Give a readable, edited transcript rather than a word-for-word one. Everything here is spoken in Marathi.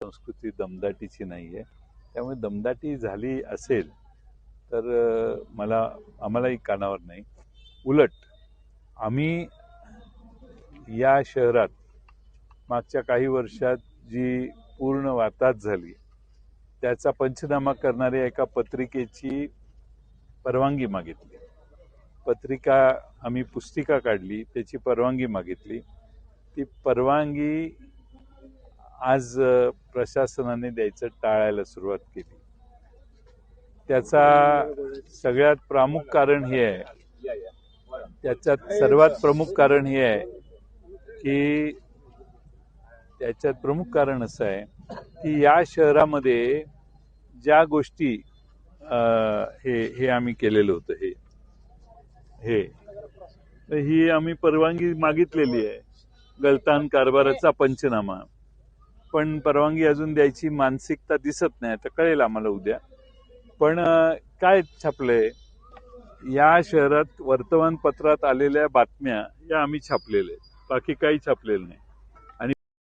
संस्कृती दमदाटीची नाही आहे. त्यामुळे दमदाटी झाली असेल तर आम्हालाही कानावर नाही. उलट आम्ही या शहरात मागच्या काही वर्षात जी पूर्ण वाताहत झाली त्याचा पंचनामा करणाऱ्या एका पत्रिकेची परवानगी मागितली. आम्ही पुस्तिका काढली, त्याची परवानगी मागितली. ती परवानगी आज प्रशासनाने द्यायचं टाळायला सुरुवात केली. त्याचा सगळ्यात प्रमुख कारण हे आहे, त्याच्यात सर्वात प्रमुख कारण हे आहे की त्याच्यात प्रमुख कारण असं आहे की या शहरामध्ये ज्या गोष्टी हे आम्ही केलेलं होतं ही आम्ही परवानगी मागितलेली आहे, गलतान कारभाराचा पंचनामा. पण परवानगी अजून द्यायची मानसिकता दिसत नाही. तर कळेल आम्हाला उद्या. पण काय छापलंय या शहरात वर्तमानपत्रात आलेल्या बातम्या या आम्ही छापलेल्या आहेत, बाकी काही छापलेलं नाही.